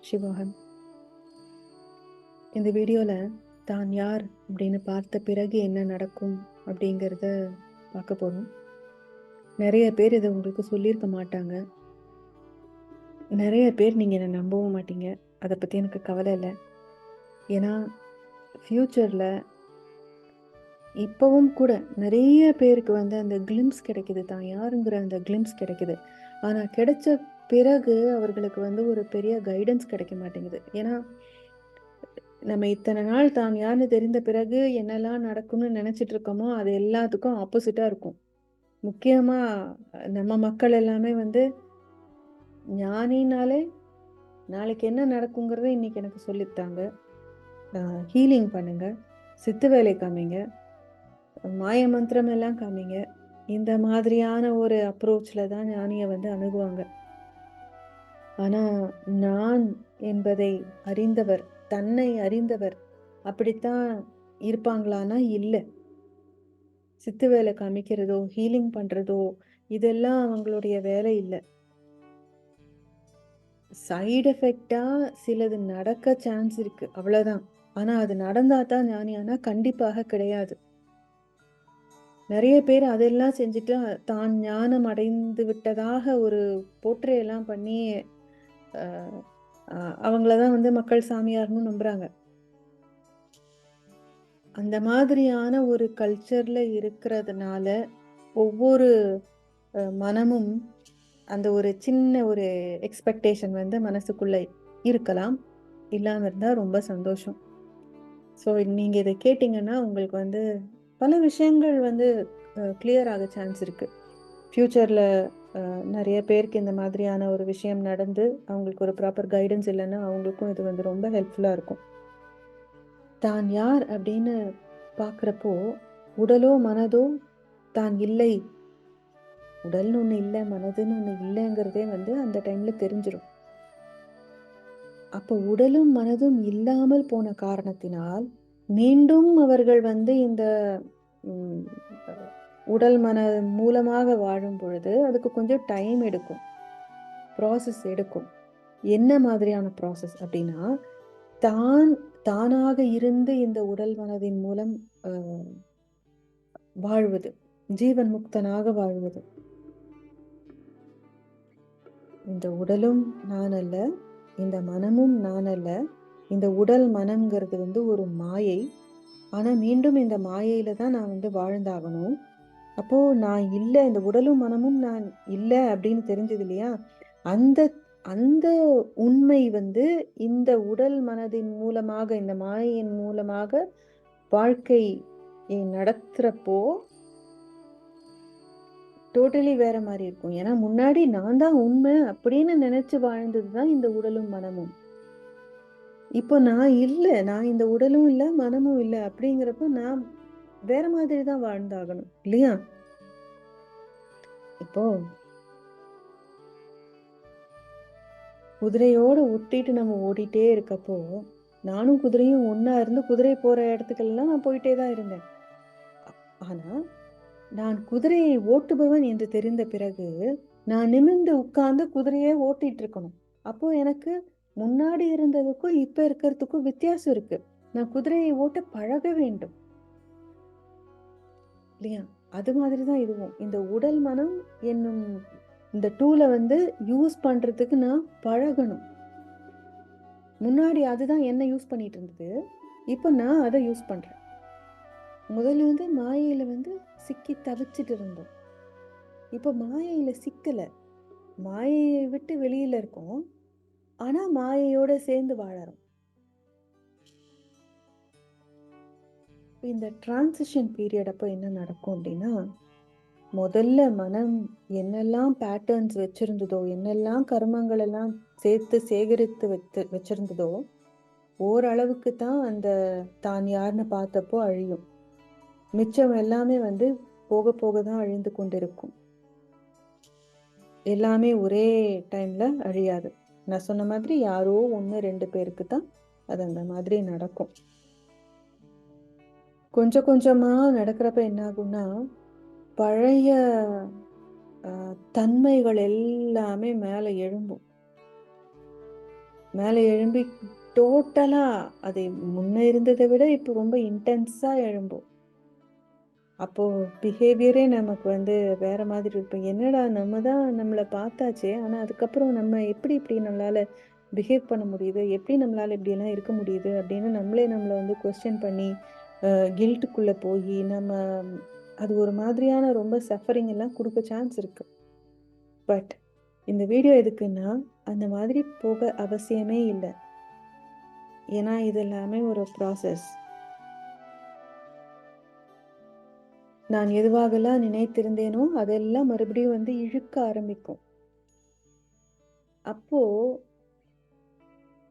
சிவோகம். இந்த வீடியோவில் தான் யார் அப்படின்னு பார்த்த பிறகு என்ன நடக்கும் அப்படிங்கிறத பார்க்க போகிறோம். நிறைய பேர் இதை உங்களுக்கு சொல்லியிருக்க மாட்டாங்க. நிறைய பேர் நீங்கள் என்னை நம்பவும் மாட்டீங்க. அதை பற்றி எனக்கு கவலை இல்லை. ஏன்னா ஃப்யூச்சரில் இப்போவும் கூட நிறைய பேருக்கு அந்த கிளிம்ஸ் கிடைக்குது, தான் யாருங்கிற அந்த கிளிம்ஸ் கிடைக்குது. ஆனால் கிடைச்ச பிறகு அவர்களுக்கு ஒரு பெரிய கைடன்ஸ் கிடைக்க மாட்டேங்குது. ஏன்னா நம்ம இத்தனை நாள் தான் யாருன்னு தெரிந்த பிறகு என்னெல்லாம் நடக்கும்னு நினைச்சிட்டு இருக்கோமோ அது எல்லாத்துக்கும் ஆப்போசிட்டா இருக்கும். முக்கியமா நம்ம மக்கள் எல்லாமே ஞானினாலே நாளைக்கு என்ன நடக்குங்கிறத இன்னைக்கு எனக்கு சொல்லித்தாங்க, ஹீலிங் பண்ணுங்க, சித்து வேலை காமிங்க, மாய மந்திரம் எல்லாம் காமிங்க, இந்த மாதிரியான ஒரு அப்ரோச்ல தான் ஞானியை அணுகுவாங்க. ஆனா நான் என்பதை அறிந்தவர், தன்னை அறிந்தவர் அப்படித்தான் இருப்பாங்களான்னா இல்லை. சித்து வேலை காமிக்கிறதோ ஹீலிங் பண்றதோ இதெல்லாம் அவங்களுடைய வேலை இல்லை. சைடு எஃபெக்டா சிலது நடக்க சான்ஸ் இருக்கு, அவ்வளவுதான். ஆனா அது நடந்தா தான் ஞானியானா கண்டிப்பாக கிடையாது. நிறைய பேர் அதெல்லாம் செஞ்சுட்டு தான் ஞானம் அடைந்து விட்டதாக ஒரு போற்றையெல்லாம் பண்ணி அவங்களதான் மக்கள் சாமியார்னு நம்புறாங்க. அந்த மாதிரியான ஒரு கல்ச்சர்ல இருக்கிறதுனால ஒவ்வொரு மனமும் அந்த ஒரு சின்ன ஒரு எக்ஸ்பெக்டேஷன் மனசுக்குள்ள இருக்கலாம். இல்லாம இருந்தா ரொம்ப சந்தோஷம். ஸோ நீங்க இதை கேட்டீங்கன்னா உங்களுக்கு பல விஷயங்கள் கிளியர் ஆக சான்ஸ் இருக்கு. ஃபியூச்சர்ல நிறைய பேருக்கு இந்த மாதிரியான ஒரு விஷயம் நடந்து அவங்களுக்கு ஒரு ப்ராப்பர் கைடன்ஸ் இல்லைன்னா அவங்களுக்கும் இது ரொம்ப ஹெல்ப்ஃபுல்லா இருக்கும். தான் யார் அப்படின்னு பார்க்குறப்போ உடலோ மனதோ தான் இல்லை, உடல்னு ஒன்று இல்லை, மனதுன்னு ஒன்று இல்லைங்கிறதே அந்த டைம்ல தெரிஞ்சிடும். அப்போ உடலும் மனதும் இல்லாமல் போன காரணத்தினால் மீண்டும் அவர்கள் இந்த உடல் மன மூலமாக வாழும் பொழுது அதுக்கு கொஞ்சம் டைம் எடுக்கும், ப்ராசஸ் எடுக்கும். என்ன மாதிரியான ப்ராசஸ் அப்படின்னா, தானாக இருந்து இந்த உடல் மனதின் மூலம் வாழ்வது, ஜீவன் முக்தனாக வாழ்வது. இந்த உடலும் நான் அல்ல, இந்த மனமும் நான் அல்ல. இந்த உடல் மனம்ங்கிறது ஒரு மாயை. ஆனா மீண்டும் இந்த மாயையில தான் நான் வாழ்ந்தாகணும். அப்போ நான் இல்லை, இந்த உடலும் மனமும் நான் இல்லை அப்படின்னு தெரிஞ்சது இல்லையா? அந்த அந்த உண்மை இந்த உடல் மனதின் மூலமாக, இந்த மாயையின் மூலமாக வாழ்க்கை நடத்துறப்போ டோட்டலி வேற மாதிரி இருக்கும். ஏன்னா முன்னாடி நான் தான் உண்மை அப்படின்னு நினைச்சு வாழ்ந்ததுதான் இந்த உடலும் மனமும். இப்போ நான் இல்லை, நான் இந்த உடலும் இல்லை மனமும் இல்லை அப்படிங்கிறப்ப நான் வேற மாதிரி தான் வாழ்ந்தாகணும் இல்லையா? இப்போ குதிரையோட ஒட்டிட்டு நம்ம ஓடிட்டே இருக்கப்போ நானும் குதிரையும் ஒன்னா இருந்து குதிரை போற இடத்துக்கெல்லாம் நான் போயிட்டே தான் இருந்தேன். ஆனா நான் குதிரையை ஓட்டுபவன் என்று தெரிந்த பிறகு நான் நிமிர்ந்து உட்கார்ந்து குதிரையே ஓட்டிட்டு இருக்கணும். அப்போ எனக்கு முன்னாடி இருந்ததுக்கும் இப்ப இருக்கிறதுக்கும் வித்தியாசம் இருக்கு. நான் குதிரையை ஓட்ட பழக வேண்டும் இல்லையா? அது மாதிரிதான் இதுவும். இந்த உடல் மனம் என்னும் இந்த டூலை யூஸ் பண்றதுக்கு நான் பழகணும். முன்னாடி அதுதான் என்ன யூஸ் பண்ணிட்டு இருந்தது, இப்ப நான் அதை யூஸ் பண்றேன். முதல்ல மாயையில சிக்கி தவிச்சிட்டு இருந்தோம். இப்ப மாயையில சிக்கல, மாயையை விட்டு வெளியில இருக்கோம். ஆனா மாயையோட சேர்ந்து வாழறோம். இந்த டிரான்சிஷன் பீரியட் அப்போ என்ன நடக்கும் அப்படின்னா, முதல்ல மனம் என்னெல்லாம் பேட்டர்ன்ஸ் வச்சிருந்ததோ, என்னெல்லாம் கர்மங்கள் எல்லாம் சேர்த்து சேகரித்து வச்சிருந்ததோ ஓரளவுக்கு தான் அந்த தான் யாருன்னு பார்த்தப்போ அழியும். மிச்சம் எல்லாமே போக போக தான் அழிந்து கொண்டிருக்கும். எல்லாமே ஒரே டைம்ல அழியாது. நான் சொன்ன மாதிரி யாரோ 1-2 பேருக்கு தான் அது அந்த மாதிரி நடக்கும். கொஞ்சம் கொஞ்சமா நடக்கிறப்ப என்ன ஆகும்னா, பழைய தன்மைகள் எல்லாமே மேல எழும்பும். மேலே எழும்பி டோட்டலா அதை முன்ன இருந்ததை விட இப்போ ரொம்ப இன்டென்ஸா எழும்பும். அப்போ பிஹேவியரே நமக்கு வந்து வேற மாதிரி இருக்கும். என்னடா நம்ம தான் நம்மள பார்த்தாச்சே! ஆனா அதுக்கப்புறம் நம்ம எப்படி இப்படி நம்மளால பிஹேவ் பண்ண முடியுது? எப்படி நம்மளால இப்படியெல்லாம் இருக்க முடியுது? அப்படின்னு நம்மளே நம்மள வந்து கொஸ்டின் பண்ணி, கில்ட்டுக்குள்ள போயி, நம்ம அது ஒரு மாதிரியான ரொம்ப சஃபரிங் எல்லாம் குடுக்க சான்ஸ் இருக்கு. பட் இந்த வீடியோ எதுக்குன்னா, அந்த மாதிரி போக அவசியமே இல்ல. ஏன்னா இது எல்லாமே ஒரு ப்ராசஸ். நான் எதுவாகலாம் நினைத்திருந்தேனோ, அதெல்லாம் மறுபடியும் வந்து இழுக்க ஆரம்பிக்கும். அப்போ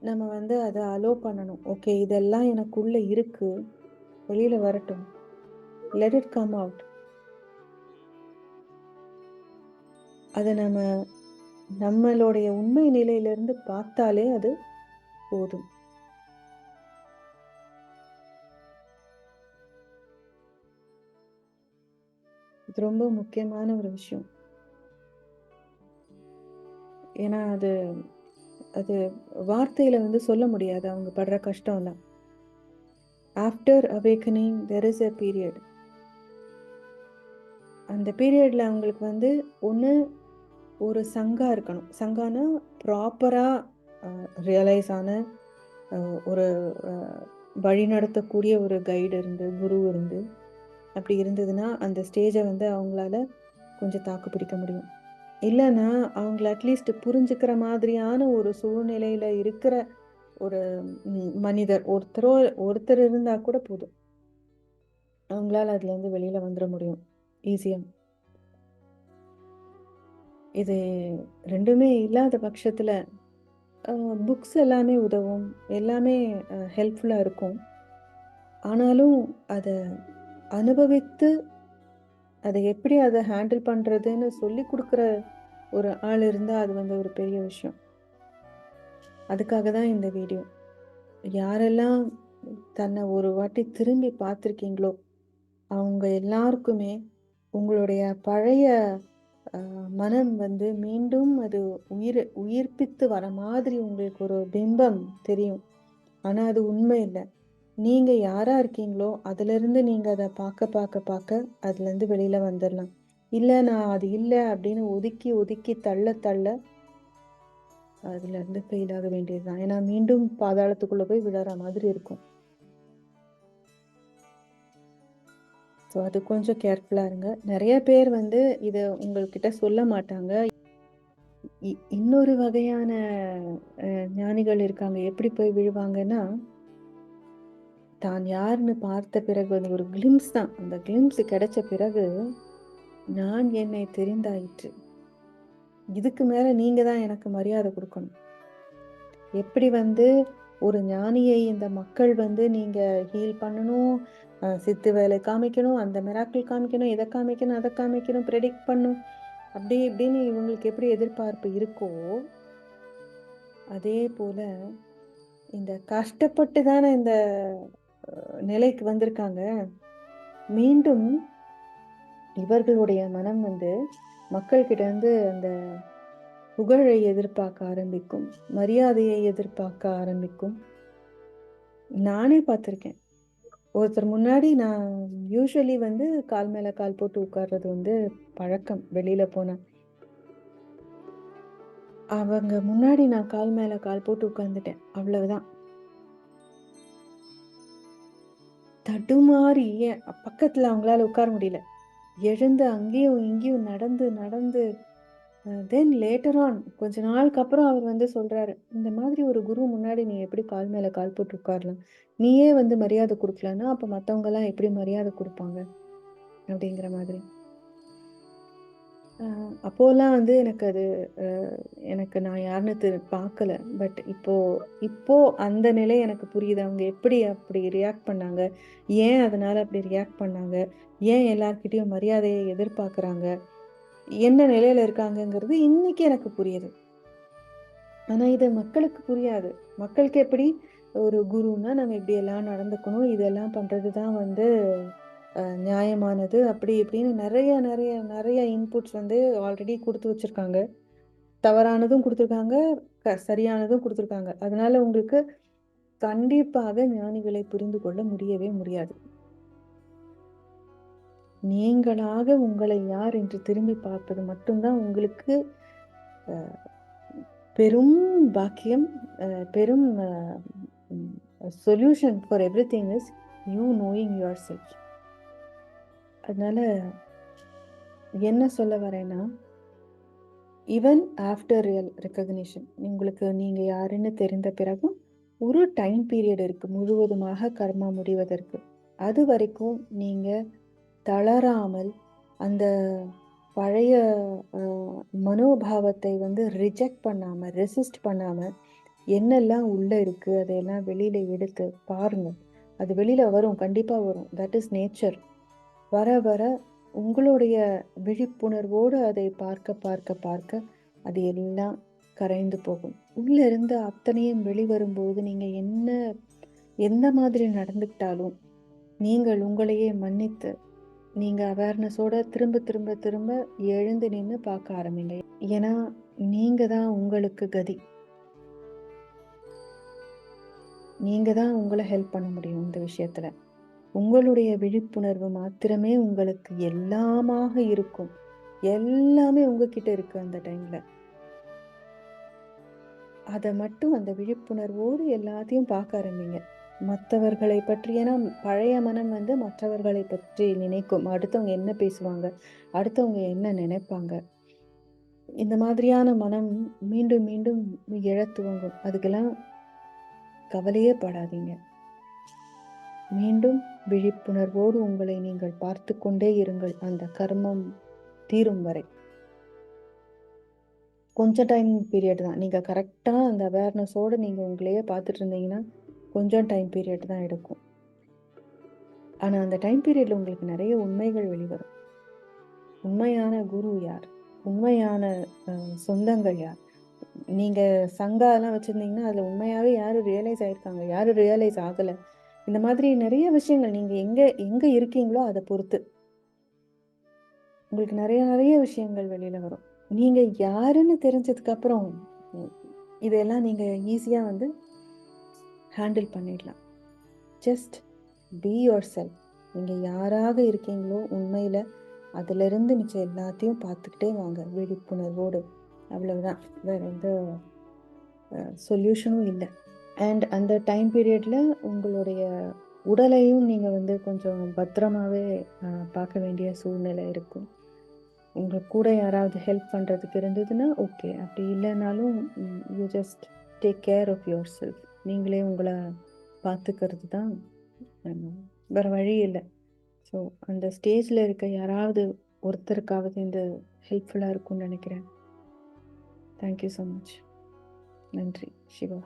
நம்ம வந்து அத அலோ பண்ணணும். ஓகே, இதெல்லாம் எனக்குள்ள இருக்கு. வெளியில வரட்டும். Let it come out. அத நம்ம நம்மளுடைய உண்மை நிலையிலிருந்து பார்த்தாலே அது போதும். இது ரொம்ப முக்கியமான ஒரு விஷயம். ஏன்னா அது அது வார்த்தையில வந்து சொல்ல முடியாது அவங்க படுற கஷ்டம்லாம். After awakening there is a period. அந்த பீரியட்ல அவங்களுக்கு வந்து ஒண்ணு ஒரு சங்கா இருக்கணும். சங்கான்னா ப்ராப்பரா அ ரியலைஸ் ஆன ஒரு அ வழிநடத்தக்கூடிய ஒரு கைடு இருந்து, குரு இருந்து, அப்படி இருந்ததுன்னா, அந்த ஸ்டேஜ வந்து அவங்களால கொஞ்சம் தாக்கு பிடிக்க முடியும். இல்லன்னா, அவங்கள அட்லீஸ்ட் புரிஞ்சுக்கிற மாதிரியான ஒரு சூழ்நிலையில இருக்கிற ஒரு மனிதர் ஒருத்தர் இருந்தா கூட போதும். அவங்களால அதுலேருந்து வெளியில வந்துர முடியும். ஈஸியா. இது 2மே இல்லாத பட்சத்துல, புக்ஸ் எல்லாமே உதவும். எல்லாமே ஹெல்ப்ஃபுல்லா இருக்கும். ஆனாலும் அத அனுபவித்து, எப்படி அத ஹேண்டில் பண்றதுன்னு சொல்லிக் குடுக்குற ஒரு ஆள் இருந்தா, அது வந்து ஒரு பெரிய விஷயம். அதுக்காக தான் இந்த வீடியோ. யாரெல்லாம் தன்னை ஒரு வாட்டி திரும்பி பார்த்துருக்கீங்களோ, அவங்க எல்லாருக்குமே உங்களுடைய பழைய மனம் வந்து மீண்டும் அது உயிர்ப்பித்து வர மாதிரி உங்களுக்கு ஒரு பிம்பம் தெரியும். ஆனா அது உண்மை இல்ல. நீங்க யாரா இருக்கீங்களோ, அதிலிருந்து நீங்க அத பார்க்க, அதுலருந்து வெளியில வந்துரலாம். இல்ல நான் அது இல்ல அப்படின்னு ஒதுக்கி, ஒதுக்கி தள்ள, அதுலருந்து ஃபெயில் ஆக வேண்டியது தான். ஏன்னா மீண்டும் பாதாளத்துக்குள்ள போய் விழற மாதிரி இருக்கும். ஸோ அது கொஞ்சம் கேர்ஃபுல்லா இருங்க. நெறைய பேர் வந்து இத உங்கள்கிட்ட சொல்ல மாட்டாங்க. இன்னொரு வகையான ஞானிகள் இருக்காங்க. எப்படி போய் விழுவாங்கன்னா, தான் யாருன்னு பார்த்த பிறகு அந்த ஒரு கிளிம்ஸ் தான். அந்த கிளிம்ஸ் கிடைச்ச பிறகு, நான் என்னை தெரிந்தாயிற்று. இதுக்கு மேல நீங்க தான் எனக்கு மரியாதை குடுக்கணும். எப்படி வந்து ஒரு ஞானியை இந்த மக்கள் வந்து நீங்க ஹீல் பண்ணணும், சித்து வேலை காமிக்கணும், அந்த மிராக்கிள் காமிக்கணும், இத காமிக்கணும், அத காமிக்கணும், பிரெடிக்ட் பண்ணணும். அப்படி இப்படின்னு இவங்களுக்கு எப்படி எதிர்பார்ப்பு இருக்கோ, அதே போல இந்த கஷ்டப்பட்டு தானே இந்த நிலைக்கு வந்திருக்காங்க. மீண்டும் இவர்களுடைய மனம் வந்து மக்கள்கிட்ட இருந்து அந்த புகழை எதிர்பார்க்க ஆரம்பிக்கும். மரியாதையை எதிர்பார்க்க ஆரம்பிக்கும். நானே பார்த்துருக்கேன். ஒருத்தர் முன்னாடி நான் யூசுவலி வந்து கால் மேல கால் போட்டு உட்கார்றது வந்து பழக்கம் வெளியில போனா. அவங்க முன்னாடி நான் கால் மேல கால் போட்டு உட்கார்ந்துட்டேன். அவ்வளவுதான். தடுமாறி பக்கத்துல அவங்களால உட்கார முடியல. எழுந்து அங்கேயும் இங்கேயும் நடந்து நடந்து தென் லேட்டர் ஆன் கொஞ்ச நாளுக்கு அப்புறம் அவர் வந்து சொல்றாரு, "இந்த மாதிரி ஒரு குரு முன்னாடி நீ எப்படி கால் மேல கால் போட்டு உட்காரலாம்? நீயே வந்து மரியாதை குடுக்கலன்னா, அப்ப மத்தவங்கலாம் எப்படி மரியாதை குடுப்பாங்க?" அப்படிங்கிற மாதிரி. அ அப்போலாம் வந்து எனக்கு அது அ எனக்கு நான் யாருன்னு பார்க்கல. பட் இப்போ இப்போ அந்த நிலை எனக்கு புரியுது. அவங்க எப்படி அப்படி ரியாக்ட் பண்ணாங்க? ஏன் அதனால அப்படி ரியாக்ட் பண்ணாங்க? ஏன் எல்லார்கிட்டயும் மரியாதைய எதிர்பார்க்குறாங்க? என்ன நிலையில இருக்காங்கங்கிறது இன்னைக்கு எனக்கு புரியுது. ஆனா இது மக்களுக்கு புரியாது. மக்களுக்கு எப்படி ஒரு குருன்னா நம்ம இப்படியெல்லாம் நடந்துக்கணும். இதெல்லாம் பண்றது தான் வந்து நியாயமானது. அப்படி இப்படின்னு நெறைய இன்புட்ஸ் வந்து ஆல்ரெடி குடுத்து வச்சிருக்காங்க. தவறானதும் குடுத்துருக்காங்க. சரியானதும் கொடுத்துருக்காங்க. அதனால உங்களுக்கு கண்டிப்பாக ஞானிகளை புரிந்து கொள்ள முடியவே முடியாது. நீங்களாக உங்களை யார் என்று திரும்பி பார்ப்பது மட்டும்தான் உங்களுக்கு பெரும் பாக்கியம். பெரும் solution for everything is you knowing your self. அதனால என்ன சொல்ல வரேன்னா, ஈவன் ஆஃப்டர் ரியல் ரெக்கக்னிஷன், உங்களுக்கு நீங்க யாருன்னு தெரிந்த பிறகும் ஒரு டைம் பீரியட் இருக்கு முழுவதுமாக கர்மா முடிவதற்கு. அது வரைக்கும் நீங்க தளராமல் அந்த பழைய மனோபாவத்தை ரிஜெக்ட் பண்ணாம, ரெசிஸ்ட் பண்ணாம, என்னெல்லாம் உள்ள இருக்கு அதையெல்லாம் வெளியில எடுத்து பாருங்க. அது வெளியில வரும், கண்டிப்பா வரும். That is nature. வர வர உங்களுடைய விழிப்புணர்வோடு அதை பார்க்க பார்க்க பார்க்க அது எல்லாம் கரைந்து போகும். உள்ள இருந்து அத்தனையும் வெளிவரும்போது நீங்க எந்த மாதிரி நடந்துக்கிட்டாலும் நீங்கள் உங்களையே மன்னித்து நீங்க அவேர்னஸோட திரும்ப திரும்ப திரும்ப எழுந்து நின்று பார்க்க ஆரம்பிங்க. ஏன்னா நீங்க தான் உங்களுக்கு கதி. நீங்க தான் உங்களை ஹெல்ப் பண்ண முடியும் இந்த விஷயத்துல. உங்களுடைய விழிப்புணர்வு மாத்திரமே உங்களுக்கு எல்லாமாக இருக்கும். எல்லாமே உங்ககிட்ட இருக்கு அந்த டைம்ல. அதை மட்டும் அந்த விழிப்புணர்வோடு எல்லாத்தையும் பார்க்க ஆரம்பிங்க. மற்றவர்களை பற்றி, ஏன்னா பழைய மனம் மற்றவர்களை பற்றி நினைக்கும். அடுத்தவங்க என்ன பேசுவாங்க, அடுத்தவங்க என்ன நினைப்பாங்க, இந்த மாதிரியான மனம் மீண்டும் மீண்டும் எழத் துவங்கும். அதுக்கெல்லாம் கவலையே படாதீங்க. மீண்டும் விழிப்புணர்வோடு உங்களை நீங்கள் பார்த்து கொண்டே இருங்கள் அந்த கர்மம் தீரும் வரை. கொஞ்சம் டைம் பீரியட் தான். நீங்க கரெக்டா அந்த அவேர்னஸோட நீங்க உங்களையே பார்த்துட்டு இருந்தீங்கன்னா கொஞ்சம் டைம் பீரியட் தான் எடுக்கும். ஆனா அந்த டைம் பீரியட்ல உங்களுக்கு நிறைய உண்மைகள் வெளிவரும். உண்மையான குரு யார், உண்மையான சொந்தங்கள் யார், நீங்க சங்கா எல்லாம் வச்சிருந்தீங்கன்னா அதுல உண்மையாவே யாரு ரியலைஸ் ஆயிருக்காங்க, யாரு ரியலைஸ் ஆகல, இந்த மாதிரி நிறைய விஷயங்கள் நீங்க எங்க இருக்கீங்களோ அதை பொறுத்து உங்களுக்கு நிறைய நிறைய விஷயங்கள் வெளியில வரும். நீங்க யாருன்னு தெரிஞ்சதுக்கு அப்புறம் இதெல்லாம் நீங்க ஈஸியா ஹேண்டில் பண்ணிடலாம். Just be your self. நீங்க யாராக இருக்கீங்களோ உண்மையில அதுல இருந்து மிச்சம் எல்லாத்தையும் பார்த்துக்கிட்டே வாங்க விழிப்புணர்வோடு. அவ்வளவுதான், வேற எந்த சொல்யூஷனும் இல்லை. அண்ட் அந்த டைம் பீரியட்ல உங்களுடைய உடலையும் நீங்க கொஞ்சம் பத்திரமாவே பார்க்க வேண்டிய சூழ்நிலை இருக்கும். உங்களுக்கு கூட யாராவது ஹெல்ப் பண்றதுக்கு இருந்ததுன்னா ஓகே, அப்படி இல்லைனாலும் you just take care of yourself. நீங்களே உங்களை பார்த்துக்கிறது தான், வேற வழி இல்லை. ஸோ அந்த ஸ்டேஜில் இருக்க யாராவது ஒருத்தருக்காவது இந்த ஹெல்ப்ஃபுல்லாக இருக்கும்னு நினைக்கிறேன். Thank you so much. நன்றி. சிவா.